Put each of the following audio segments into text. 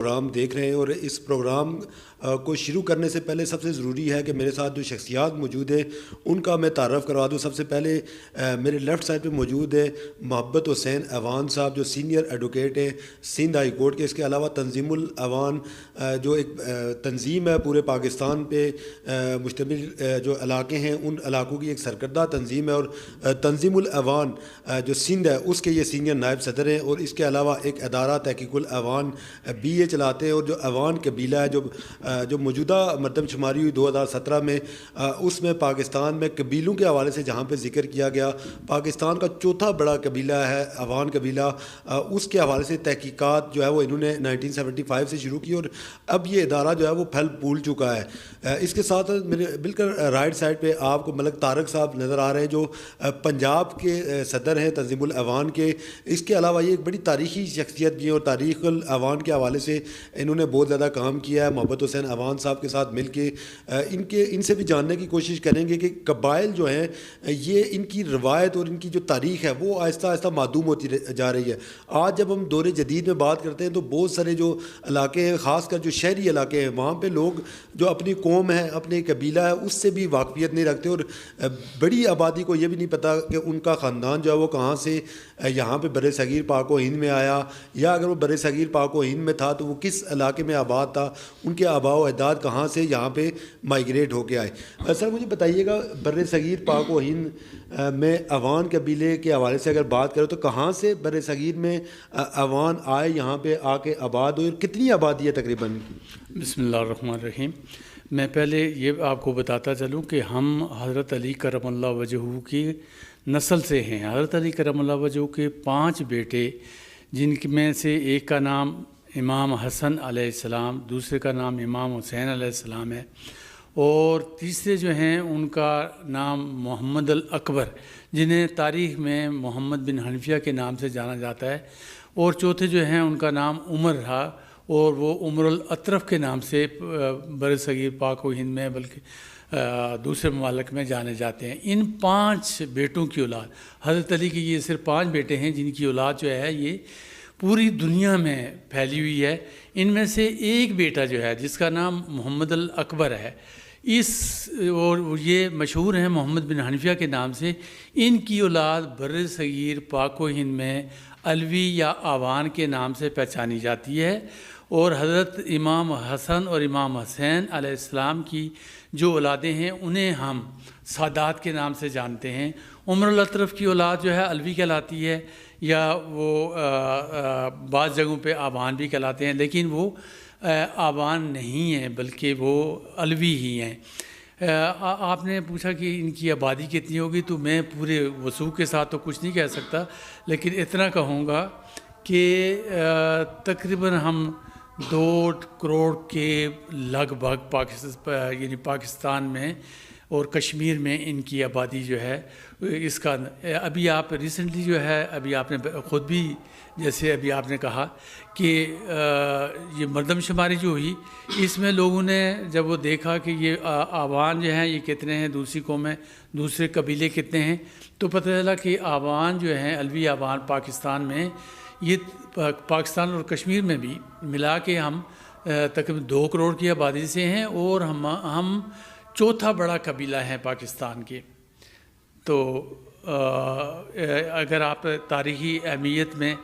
Programme دیکھ رہے ہیں، اور اس پروگرام کو شروع کرنے سے پہلے سب سے ضروری ہے کہ میرے ساتھ جو شخصیات موجود ہیں ان کا میں تعارف کروا دوں۔ سب سے پہلے میرے لیفٹ سائڈ پہ موجود ہے محبت حسین ایوان صاحب، جو سینئر ایڈوکیٹ ہیں سندھ ہائی کورٹ کے۔ اس کے علاوہ تنظیم الاوان جو ایک تنظیم ہے پورے پاکستان پہ مشتمل جو علاقے ہیں ان علاقوں کی ایک سرکردہ تنظیم ہے، اور تنظیم الاوان جو سندھ ہے اس کے یہ سینئر نائب صدر ہیں۔ اور اس کے علاوہ ایک ادارہ تحقیق الاوان BA چلاتے ہیں، اور جو ایوان قبیلہ ہے جو موجودہ مردم شماری ہوئی 2017 میں، اس میں پاکستان میں قبیلوں کے حوالے سے جہاں پہ ذکر کیا گیا، پاکستان کا چوتھا بڑا قبیلہ ہے ایوان قبیلہ، اس کے حوالے سے تحقیقات جو ہے وہ انہوں نے 1975 سے شروع کی، اور اب یہ ادارہ جو ہے وہ پھل پھول چکا ہے۔ اس کے ساتھ میرے بالکل رائٹ سائڈ پہ آپ کو ملک طارق صاحب نظر آ رہے ہیں، جو پنجاب کے صدر ہیں تنظیم الاوان کے۔ اس کے علاوہ یہ ایک بڑی تاریخی شخصیت بھی ہے، اور تاریخ الاوان کے حوالے سے انہوں نے بہت زیادہ کام کیا ہے محبت حسین ایوان صاحب کے ساتھ مل کے۔ ان سے بھی جاننے کی کوشش کریں گے کہ قبائل جو ہیں یہ ان کی روایت اور ان کی جو تاریخ ہے وہ آہستہ آہستہ معدوم ہوتی جا رہی ہے۔ آج جب ہم دور جدید میں بات کرتے ہیں تو بہت سارے جو علاقے ہیں، خاص کر جو شہری علاقے ہیں، وہاں پہ لوگ جو اپنی قوم ہے، اپنے قبیلہ ہے، اس سے بھی واقفیت نہیں رکھتے، اور بڑی آبادی کو یہ بھی نہیں پتہ کہ ان کا خاندان جو ہے وہ کہاں سے یہاں پہ بر صغیر پاک و ہند میں آیا، یا اگر وہ بر صغیر پاک و ہند میں تھا تو وہ کس علاقے میں آباد تھا، ان کے آباء و اجداد کہاں سے یہاں پہ مائیگریٹ ہو کے آئے۔ سر مجھے بتائیے گا بر صغیر پاک و ہند میں ایوان قبیلے کے حوالے سے اگر بات کرو تو کہاں سے بر صغیر میں ایوان آئے، یہاں پہ آ کے آباد ہوئے، اور کتنی آبادی ہے تقریباً؟ بسم اللہ الرحمن الرحیم۔ میں پہلے یہ آپ کو بتاتا چلوں کہ ہم حضرت علی کرم اللہ وجہہ کی نسل سے ہیں۔ حضرت علی کرم اللہ وجہہ کے 5 بیٹے، جن میں سے ایک کا نام امام حسن علیہ السلام، دوسرے کا نام امام حسین علیہ السلام ہے، اور تیسرے جو ہیں ان کا نام محمد الاکبر، جنہیں تاریخ میں محمد بن حنفیہ کے نام سے جانا جاتا ہے، اور چوتھے جو ہیں ان کا نام عمر رہا، اور وہ عمر الاطرف کے نام سے بر صغیر پاک و ہند میں بلکہ دوسرے ممالک میں جانے جاتے ہیں۔ ان 5 بیٹوں کی اولاد، حضرت علی کی یہ صرف 5 بیٹے ہیں جن کی اولاد جو ہے یہ پوری دنیا میں پھیلی ہوئی ہے۔ ان میں سے ایک بیٹا جو ہے جس کا نام محمد الاکبر ہے، اور یہ مشہور ہیں محمد بن حنفیہ کے نام سے، ان کی اولاد بر صغیر پاک و ہند میں علوی یا آوان کے نام سے پہچانی جاتی ہے، اور حضرت امام حسن اور امام حسین علیہ السلام کی جو اولادیں ہیں انہیں ہم سادات کے نام سے جانتے ہیں۔ عمر الاطرف کی اولاد جو ہے علوی کہلاتی ہے، یا وہ بعض جگہوں پہ آوان بھی کہلاتے ہیں، لیکن وہ آوان نہیں ہیں بلکہ وہ علوی ہی ہیں۔ آپ نے پوچھا کہ ان کی آبادی کتنی ہوگی، تو میں پورے وثوق کے ساتھ تو کچھ نہیں کہہ سکتا، لیکن اتنا کہوں گا کہ تقریباً ہم 2 کروڑ کے لگ بھگ یعنی پاکستان میں اور کشمیر میں ان کی آبادی جو ہے اس کا ابھی آپ ریسنٹلی جو ہے ابھی آپ نے خود بھی جیسے ابھی آپ نے کہا کہ یہ مردم شماری جو ہوئی، اس میں لوگوں نے جب وہ دیکھا کہ یہ آوان جو ہیں یہ کتنے ہیں، دوسری قومیں دوسرے قبیلے کتنے ہیں، تو پتہ چلا کہ آوان جو ہیں علوی آوان پاکستان میں، یہ پاکستان اور کشمیر میں بھی ملا کے ہم تقریباً 2 کروڑ کی آبادی سے ہیں، اور ہم چوتھا بڑا قبیلہ ہے پاکستان کے۔ تو اگر آپ تاریخی اہمیت میں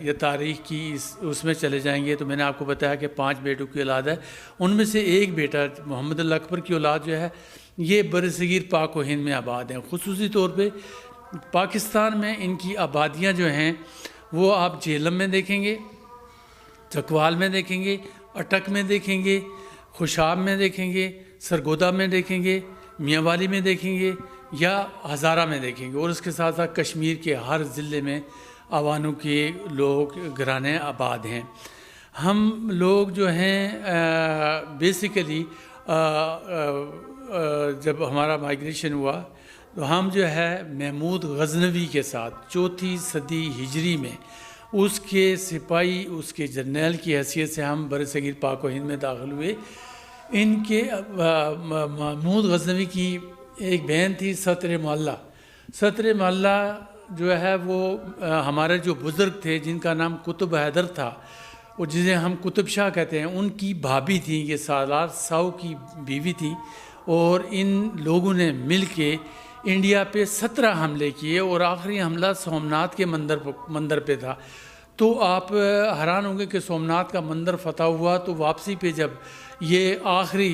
یا تاریخ کی اس میں چلے جائیں گے تو میں نے آپ کو بتایا کہ 5 بیٹوں کی اولاد ہے، ان میں سے ایک بیٹا محمد الاکبر کی اولاد جو ہے یہ بر صغیر پاک و ہند میں آباد ہیں۔ خصوصی طور پہ پاکستان میں ان کی آبادیاں جو ہیں وہ آپ جہلم میں دیکھیں گے، چکوال میں دیکھیں گے، اٹک میں دیکھیں گے، خوشاب میں دیکھیں گے، سرگودا میں دیکھیں گے، میاں والی میں دیکھیں گے، یا ہزارہ میں دیکھیں گے، اور اس کے ساتھ ساتھ کشمیر کے ہر ضلع میں آوانوں کے لوگ گھرانے آباد ہیں۔ ہم لوگ جو ہیں بیسیکلی جب ہمارا مائیگریشن ہوا تو ہم جو ہے محمود غزنوی کے ساتھ 4 صدی ہجری میں اس کے سپاہی، اس کے جرنیل کی حیثیت سے ہم بر صغیر پاک و ہند میں داخل ہوئے۔ ان کے محمود غزنوی کی ایک بہن تھی ستر معلہ۔ ستر معلہ جو ہے وہ ہمارے جو بزرگ تھے جن کا نام قطب حیدر تھا، اور جسے ہم قطب شاہ کہتے ہیں، ان کی بھابھی تھیں، یہ سالار ساؤ کی بیوی تھیں، اور ان لوگوں نے مل کے انڈیا پہ 17 حملے کیے، اور آخری حملہ سومناتھ کے مندر پہ تھا۔ تو آپ حیران ہوں گے کہ سومناتھ کا مندر فتح ہوا تو واپسی پہ جب یہ آخری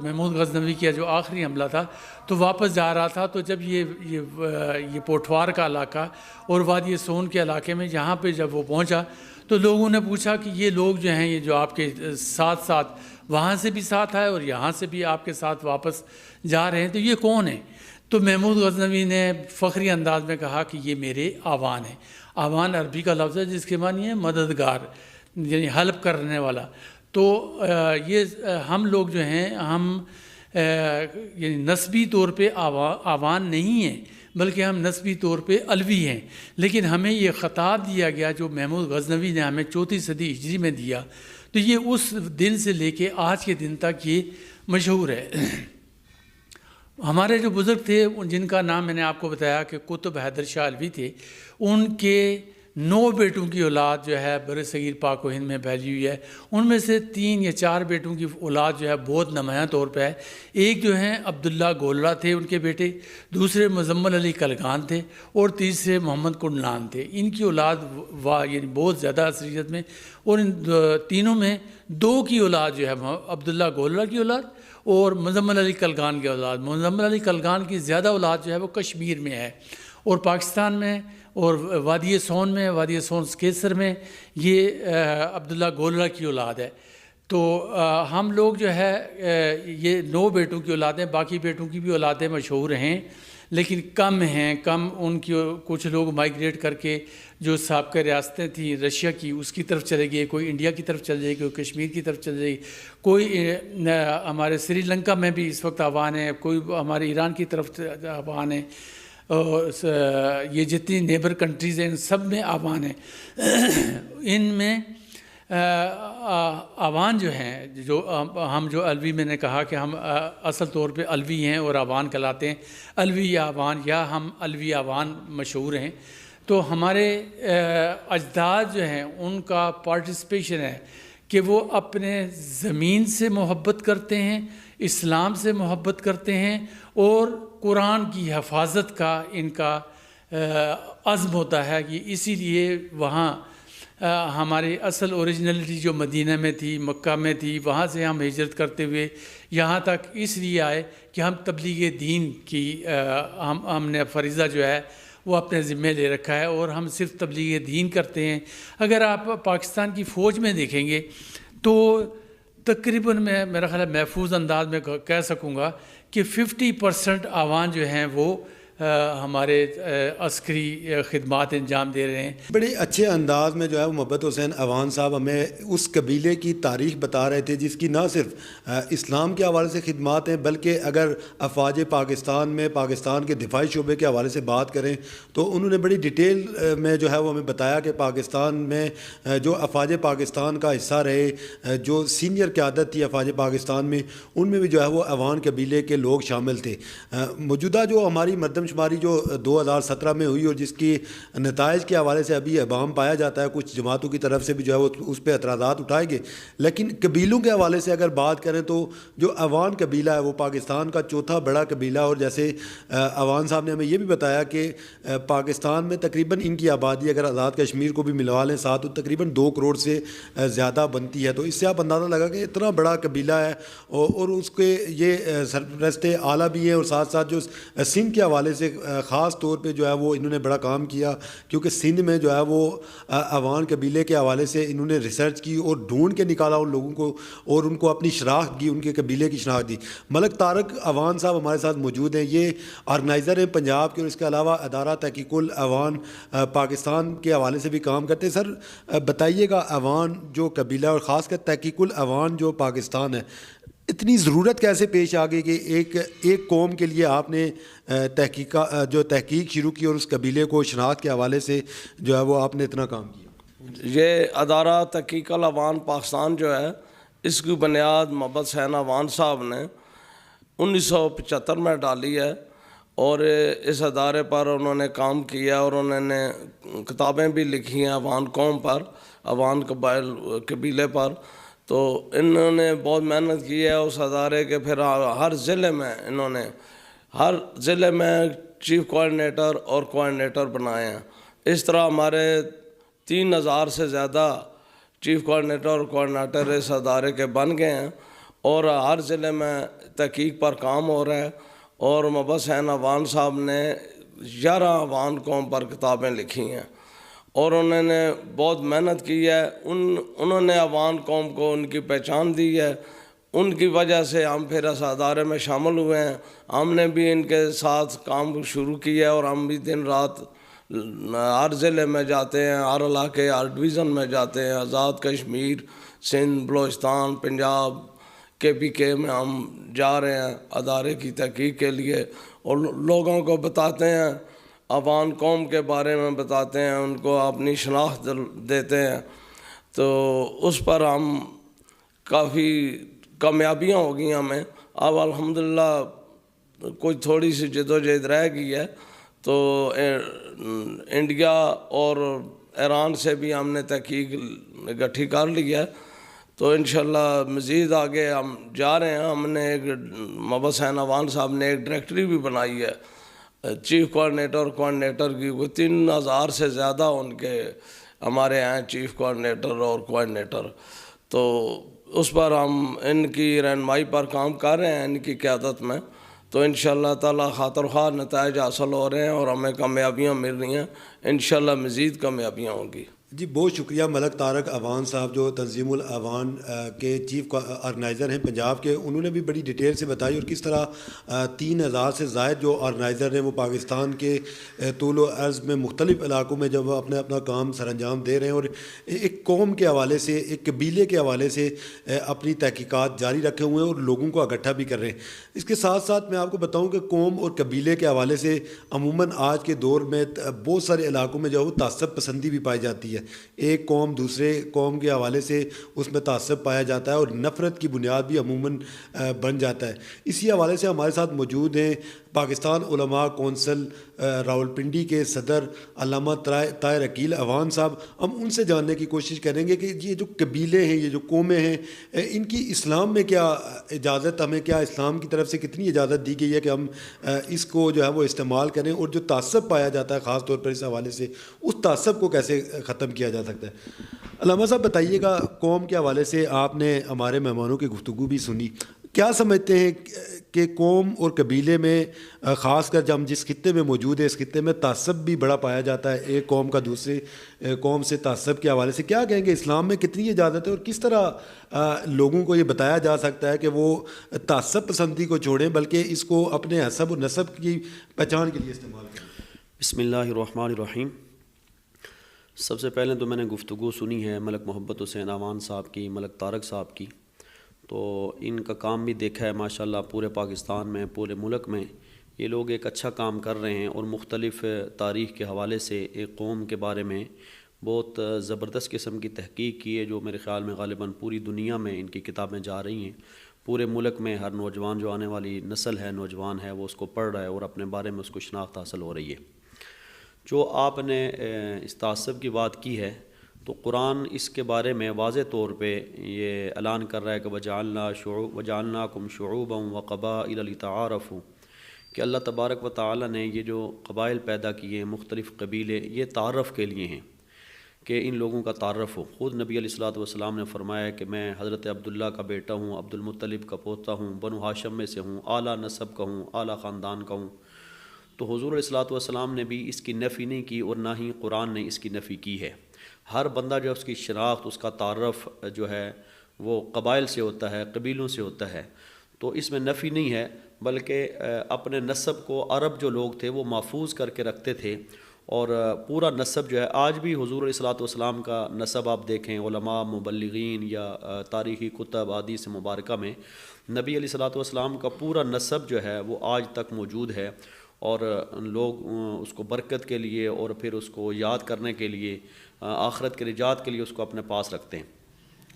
محمود غزنوی کا جو آخری حملہ تھا تو واپس جا رہا تھا، تو جب یہ پوٹھوار کا علاقہ اور وادی سون کے علاقے میں یہاں پہ جب وہ پہنچا تو لوگوں نے پوچھا کہ یہ لوگ جو ہیں، یہ جو آپ کے ساتھ وہاں سے بھی ساتھ آئے اور یہاں سے بھی آپ کے ساتھ واپس جا رہے ہیں، تو یہ کون ہیں؟ تو محمود غزنوی نے فخری انداز میں کہا کہ یہ میرے آوان ہیں۔ آوان عربی کا لفظ ہے جس کے معنی ہے مددگار، یعنی ہیلپ کرنے والا۔ تو یہ ہم لوگ جو ہیں، ہم یعنی نسبی طور پہ آوان نہیں ہیں، بلکہ ہم نسبی طور پہ علوی ہیں، لیکن ہمیں یہ خطاب دیا گیا جو محمود غزنوی نے ہمیں 34 صدی ہجری میں دیا، تو یہ اس دن سے لے کے آج کے دن تک یہ مشہور ہے۔ ہمارے جو بزرگ تھے، جن کا نام میں نے آپ کو بتایا کہ قطب حیدر شاہ علوی تھے، ان کے 9 بیٹوں کی اولاد جو ہے بر صغیر پاک و ہند میں پھیلی ہوئی ہے۔ ان میں سے 3 یا 4 بیٹوں کی اولاد جو ہے بہت نمایاں طور پہ ہے۔ ایک جو ہیں عبداللہ گولڑا تھے ان کے بیٹے، دوسرے مزمل علی کلگان تھے، اور تیسرے محمد کنڈلان تھے۔ ان کی اولاد یعنی بہت زیادہ اثریت میں، اور ان تینوں میں 2 کی اولاد جو ہے عبداللہ گولڑا کی اولاد اور مزمل علی کلگان کی اولاد۔ مزمل علی کلگان کی زیادہ اولاد جو ہے وہ کشمیر میں ہے، اور پاکستان میں اور وادی سون میں، وادی سون کیسر میں یہ عبداللہ گولڑا کی اولاد ہے۔ تو ہم لوگ جو ہے یہ 9 بیٹوں کی اولادیں، باقی بیٹوں کی بھی اولادیں مشہور ہیں لیکن کم ہیں، کم ان کی کچھ لوگ مائیگریٹ کر کے جو سابقہ ریاستیں تھیں رشیا کی اس کی طرف چلے گئے، کوئی انڈیا کی طرف چل جائے گی، کوئی کشمیر کی طرف چل جائے گی، کوئی ہمارے سری لنکا میں بھی اس وقت آوان ہے، کوئی ہمارے ایران کی طرف آوان ہے، یہ جتنی نیبر کنٹریز ہیں ان سب میں آوان ہیں۔ ان میں آوان جو ہیں، جو ہم جو علوی میں نے کہا کہ ہم اصل طور پہ علوی ہیں اور آوان کہلاتے ہیں، علوی یا آوان یا ہم علوی آوان مشہور ہیں۔ تو ہمارے اجداد جو ہیں ان کا پارٹیسپیشن ہے کہ وہ اپنے زمین سے محبت کرتے ہیں، اسلام سے محبت کرتے ہیں، اور قرآن کی حفاظت کا ان کا عزم ہوتا ہے کہ اسی لیے وہاں ہماری اصل اوریجنلٹی جو مدینہ میں تھی، مکہ میں تھی، وہاں سے ہم ہجرت کرتے ہوئے یہاں تک اس لیے آئے کہ ہم تبلیغ دین کی ہم نے فریضہ جو ہے وہ اپنے ذمہ لے رکھا ہے، اور ہم صرف تبلیغ دین کرتے ہیں۔ اگر آپ پاکستان کی فوج میں دیکھیں گے تو تقریباً میں میرا خیال ہے محفوظ انداز میں کہہ سکوں گا کہ 50% آوان جو ہیں وہ ہمارے عسکری خدمات انجام دے رہے ہیں۔ بڑے اچھے انداز میں جو ہے وہ محبت حسین اعوان صاحب ہمیں اس قبیلے کی تاریخ بتا رہے تھے جس کی نہ صرف اسلام کے حوالے سے خدمات ہیں، بلکہ اگر افواج پاکستان میں پاکستان کے دفاعی شعبے کے حوالے سے بات کریں تو انہوں نے بڑی ڈیٹیل میں جو ہے وہ ہمیں بتایا کہ پاکستان میں جو افواج پاکستان کا حصہ رہے، جو سینئر قیادت تھی افواج پاکستان میں، ان میں بھی جو ہے وہ اعوان قبیلے کے لوگ شامل تھے۔ موجودہ جو ہماری مردم شماری جو 2017 میں ہوئی اور جس کی نتائج کے حوالے سے ابھی ابہام پایا جاتا ہے، کچھ جماعتوں کی طرف سے بھی جو ہے وہ اس پہ اعتراضات اٹھائے گئے، لیکن قبیلوں کے حوالے سے اگر بات کریں تو جو اعوان قبیلہ ہے وہ پاکستان کا 4تھا بڑا قبیلہ، اور جیسے اعوان صاحب نے ہمیں یہ بھی بتایا کہ پاکستان میں تقریباً ان کی آبادی اگر آزاد کشمیر کو بھی ملوا لیں ساتھ تو تقریباً 2 کروڑ سے زیادہ بنتی ہے۔ تو اس سے آپ اندازہ لگا کہ اتنا بڑا قبیلہ ہے، اور اس کے یہ سرپرست اعلیٰ بھی ہیں، اور ساتھ ساتھ جو سندھ کے حوالے سے خاص طور پہ جو ہے وہ انہوں نے بڑا کام کیا، کیونکہ سندھ میں جو ہے وہ اعوان قبیلے کے حوالے سے انہوں نے ریسرچ کی اور ڈھونڈ کے نکالا ان لوگوں کو، اور ان کو اپنی شناخت دی، ان کے قبیلے کی شناخت دی۔ ملک طارق اعوان صاحب ہمارے ساتھ موجود ہیں، یہ آرگنائزر ہیں پنجاب کے، اور اس کے علاوہ ادارہ تحقیق الاعوان پاکستان کے حوالے سے بھی کام کرتے ہیں۔ سر بتائیے گا اعوان جو قبیلہ اور خاص کر تحقیق الاعوان جو پاکستان ہے، اتنی ضرورت کیسے پیش آ گئی کہ ایک قوم کے لیے آپ نے تحقیق شروع کی اور اس قبیلے کو شناخت کے حوالے سے جو ہے وہ آپ نے اتنا کام کیا؟ یہ ادارہ تحقیق الاعوان پاکستان جو ہے، اس کی بنیاد محمد حسین اعوان صاحب نے 1975 میں ڈالی ہے، اور اس ادارے پر انہوں نے کام کیا اور انہوں نے کتابیں بھی لکھی ہیں اعوان قوم پر۔ عوان قبیلے پر. تو انہوں نے بہت محنت کی ہے اس ادارے کے. پھر ہر ضلع میں انہوں نے چیف کوآرڈینیٹر اور کوآرڈینیٹر بنائے ہیں. اس طرح ہمارے 3000 سے زیادہ چیف کوآرڈینیٹر اور کوآرڈینیٹر اس ادارے کے بن گئے ہیں اور ہر ضلع میں تحقیق پر کام ہو رہا ہے. اور محمد حسین عوان صاحب نے 11 عوان قوم پر کتابیں لکھی ہیں اور انہوں نے بہت محنت کی ہے. انہوں نے عوان قوم کو ان کی پہچان دی ہے. ان کی وجہ سے ہم پھر اس ادارے میں شامل ہوئے ہیں. ہم نے بھی ان کے ساتھ کام شروع کیا ہے اور ہم بھی دن رات ہر ضلع میں جاتے ہیں, ہر علاقے, ہر ڈویژن میں جاتے ہیں. آزاد کشمیر, سندھ, بلوچستان, پنجاب, KPK میں ہم جا رہے ہیں ادارے کی تحقیق کے لیے اور لوگوں کو بتاتے ہیں, عوان قوم کے بارے میں بتاتے ہیں, ان کو اپنی شناخت دیتے ہیں. تو اس پر ہم کافی کامیابیاں ہو گئی ہمیں. اب الحمدللہ کوئی تھوڑی سی جدوجہد رہ گئی ہے. تو انڈیا اور ایران سے بھی ہم نے تحقیق اکٹھی کر لی ہے. تو انشاءاللہ مزید آگے ہم جا رہے ہیں. ہم نے محمد حسین عوان صاحب نے ایک ڈائریکٹری بھی بنائی ہے چیف کوآرڈینیٹر اور کوآرڈینیٹر کی. وہ 3000 سے زیادہ ان کے ہمارے ہیں چیف کوآرڈینیٹر اور کوآرڈینیٹر. تو اس پر ہم ان کی رہنمائی پر کام کر رہے ہیں, ان کی قیادت میں. تو انشاءاللہ تعالی خاطر خواہ نتائج حاصل ہو رہے ہیں اور ہمیں کامیابیاں مل رہی ہیں. انشاءاللہ مزید کامیابیاں ہوں گی. جی بہت شکریہ ملک طارق عوان صاحب جو تنظیم العوان کے چیف آرگنائزر ہیں پنجاب کے. انہوں نے بھی بڑی ڈیٹیل سے بتائی اور کس طرح 3000 سے زائد جو آرگنائزر ہیں وہ پاکستان کے طول و عرض میں مختلف علاقوں میں جب اپنا کام سر انجام دے رہے ہیں اور ایک قوم کے حوالے سے, ایک قبیلے کے حوالے سے اپنی تحقیقات جاری رکھے ہوئے ہیں اور لوگوں کو اکٹھا بھی کر رہے ہیں. اس کے ساتھ ساتھ میں آپ کو بتاؤں کہ قوم اور قبیلے کے حوالے سے عموماً آج کے دور میں بہت سارے علاقوں میں جو ہے وہ تعصب پسندی بھی پائی جاتی ہے. ایک قوم دوسرے قوم کے حوالے سے اس میں تعصب پایا جاتا ہے اور نفرت کی بنیاد بھی عموماً بن جاتا ہے. اسی حوالے سے ہمارے ساتھ موجود ہیں پاکستان علماء کونسل راولپنڈی کے صدر علامہ طاہر عقیل عوان صاحب. ہم ان سے جاننے کی کوشش کریں گے کہ یہ جو قبیلے ہیں, یہ جو قومیں ہیں, ان کی اسلام میں کیا اجازت, ہمیں کیا اسلام کی طرف سے کتنی اجازت دی گئی ہے کہ ہم اس کو جو ہے وہ استعمال کریں, اور جو تعصب پایا جاتا ہے خاص طور پر اس حوالے سے اس تعصب کو کیسے ختم کیا جا سکتا ہے. علامہ صاحب بتائیے گا, قوم کے حوالے سے آپ نے ہمارے مہمانوں کی گفتگو بھی سنی, کیا سمجھتے ہیں کہ قوم اور قبیلے میں خاص کر جب ہم جس خطے میں موجود ہیں اس خطے میں تعصب بھی بڑا پایا جاتا ہے, ایک قوم کا دوسرے قوم سے تعصب کے حوالے سے کیا کہیں گے, اسلام میں کتنی اجازت ہے اور کس طرح لوگوں کو یہ بتایا جا سکتا ہے کہ وہ تعصب پسندی کو چھوڑیں بلکہ اس کو اپنے حسب و نسب کی پہچان کے لیے استعمال کریں. بسم اللہ الرحمن الرحیم. سب سے پہلے تو میں نے گفتگو سنی ہے ملک محمد حسین عوان صاحب کی, ملک طارق صاحب کی. تو ان کا کام بھی دیکھا ہے ماشاءاللہ پورے پاکستان میں, پورے ملک میں یہ لوگ ایک اچھا کام کر رہے ہیں اور مختلف تاریخ کے حوالے سے ایک قوم کے بارے میں بہت زبردست قسم کی تحقیق کی ہے, جو میرے خیال میں غالباً پوری دنیا میں ان کی کتابیں جا رہی ہیں. پورے ملک میں ہر نوجوان, جو آنے والی نسل ہے, نوجوان ہے, وہ اس کو پڑھ رہا ہے اور اپنے بارے میں اس کو شناخت حاصل ہو رہی ہے. جو آپ نے اس تعصب کی بات کی ہے تو قرآن اس کے بارے میں واضح طور پہ یہ اعلان کر رہا ہے کہ وجعلناکم شعوبا وقبائل لتعارفوا, کہ اللہ تبارک و تعالی نے یہ جو قبائل پیدا کیے ہیں, مختلف قبیلے, یہ تعارف کے لیے ہیں کہ ان لوگوں کا تعارف ہو. خود نبی علیہ الصلوۃ والسلام نے فرمایا کہ میں حضرت عبداللہ کا بیٹا ہوں, عبد المطلب کا پوتا ہوں, بنو ہاشم میں سے ہوں, اعلیٰ نسب کا ہوں, اعلیٰ خاندان کا ہوں. تو حضور علیہ الصلوۃ والسلام نے بھی اس کی نفی نہیں کی اور نہ ہی قرآن نے اس کی نفی کی ہے. ہر بندہ جو اس کی شناخت, اس کا تعارف جو ہے وہ قبائل سے ہوتا ہے, قبیلوں سے ہوتا ہے. تو اس میں نفی نہیں ہے بلکہ اپنے نسب کو عرب جو لوگ تھے وہ محفوظ کر کے رکھتے تھے. اور پورا نسب جو ہے آج بھی حضور علیہ الصلوۃ والسلام کا نسب آپ دیکھیں علماء, مبلغین یا تاریخی کتب حدیث مبارکہ میں نبی علیہ الصلوۃ والسلام کا پورا نسب جو ہے وہ آج تک موجود ہے. اور لوگ اس کو برکت کے لیے اور پھر اس کو یاد کرنے کے لیے, آخرت کے نجات کے لیے اس کو اپنے پاس رکھتے ہیں.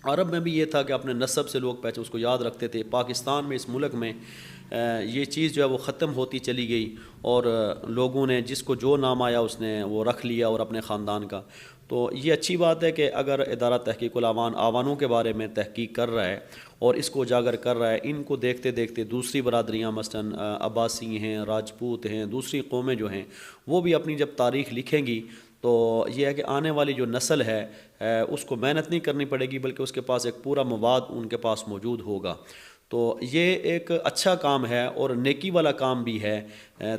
عرب میں بھی یہ تھا کہ اپنے نسب سے لوگ پہچان اس کو یاد رکھتے تھے. پاکستان میں, اس ملک میں یہ چیز جو ہے وہ ختم ہوتی چلی گئی اور لوگوں نے جس کو جو نام آیا اس نے وہ رکھ لیا اور اپنے خاندان کا. تو یہ اچھی بات ہے کہ اگر ادارہ تحقیق العوان آوانوں کے بارے میں تحقیق کر رہا ہے اور اس کو اجاگر کر رہا ہے، ان کو دیکھتے دیکھتے دوسری برادریاں مثلاً عباسی ہیں، راجپوت ہیں، دوسری قومیں جو ہیں وہ بھی اپنی جب تاریخ لکھیں گی تو یہ ہے کہ آنے والی جو نسل ہے اس کو محنت نہیں کرنی پڑے گی، بلکہ اس کے پاس ایک پورا مواد ان کے پاس موجود ہوگا۔ تو یہ ایک اچھا کام ہے اور نیکی والا کام بھی ہے،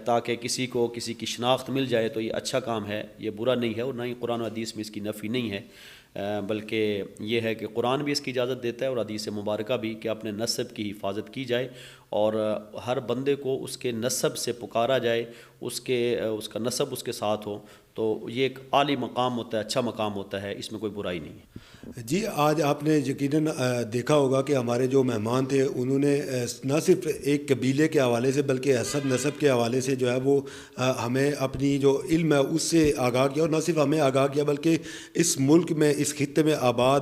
تاکہ کسی کو کسی کی شناخت مل جائے، تو یہ اچھا کام ہے، یہ برا نہیں ہے، اور نہ ہی قرآن و حدیث میں اس کی نفی نہیں ہے، بلکہ یہ ہے کہ قرآن بھی اس کی اجازت دیتا ہے اور حدیث مبارکہ بھی، کہ اپنے نسب کی حفاظت کی جائے اور ہر بندے کو اس کے نسب سے پکارا جائے، اس کا نسب اس کے ساتھ ہو، تو یہ ایک عالی مقام ہوتا ہے، اچھا مقام ہوتا ہے، اس میں کوئی برائی نہیں ہے۔ جی، آج آپ نے یقیناً دیکھا ہوگا کہ ہمارے جو مہمان تھے انہوں نے نہ صرف ایک قبیلے کے حوالے سے بلکہ حسب نسب کے حوالے سے جو ہے وہ ہمیں اپنی جو علم ہے اس سے آگاہ کیا، اور نہ صرف ہمیں آگاہ کیا بلکہ اس ملک میں، اس خطے میں آباد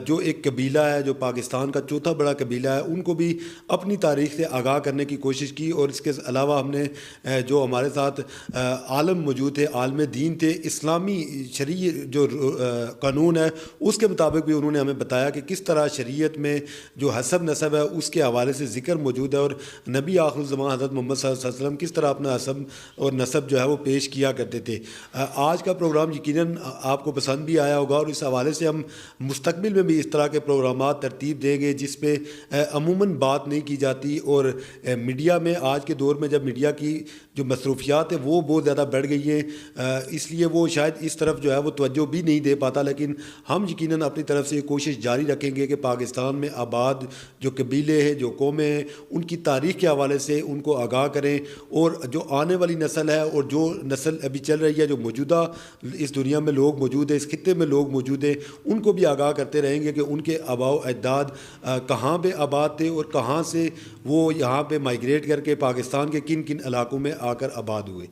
جو ایک قبیلہ ہے، جو پاکستان کا چوتھا بڑا قبیلہ ہے، ان کو بھی اپنی تاریخ سے آگاہ کرنے کی کوشش کی۔ اور اس کے علاوہ ہم نے جو ہمارے ساتھ عالم موجود تھے، عالم دین تھے، اسلامی شرعی جو قانون ہے اس کے مطابق بھی انہوں نے ہمیں بتایا کہ کس طرح شریعت میں جو حسب نسب ہے اس کے حوالے سے ذکر موجود ہے، اور نبی آخر الزمان حضرت محمد صلی اللہ علیہ وسلم کس طرح اپنا حسب اور نسب جو ہے وہ پیش کیا کرتے تھے۔ آج کا پروگرام یقیناً آپ کو پسند بھی آیا ہوگا، اور اس حوالے سے ہم مستقبل میں بھی اس طرح کے پروگرامات ترتیب دیں گے جس پہ عموماً بات نہیں کی جاتی، اور میڈیا میں آج کے دور میں جب میڈیا کی جو مصروفیات ہیں وہ بہت زیادہ بڑھ گئی ہیں، اس لیے وہ شاید اس طرف جو ہے وہ توجہ بھی نہیں دے پاتا، لیکن ہم یقیناً اپنی طرف سے یہ کوشش جاری رکھیں گے کہ پاکستان میں آباد جو قبیلے ہیں، جو قومیں ہیں، ان کی تاریخ کے حوالے سے ان کو آگاہ کریں، اور جو آنے والی نسل ہے اور جو نسل ابھی چل رہی ہے، جو موجودہ اس دنیا میں لوگ موجود ہیں، اس خطے میں لوگ موجود ہیں، ان کو بھی آگاہ کرتے رہیں گے کہ ان کے آباء و اجداد کہاں پہ آباد تھے اور کہاں سے وہ یہاں پہ مائیگریٹ کر کے پاکستان کے کن کن علاقوں میں آ کر آباد ہوئے۔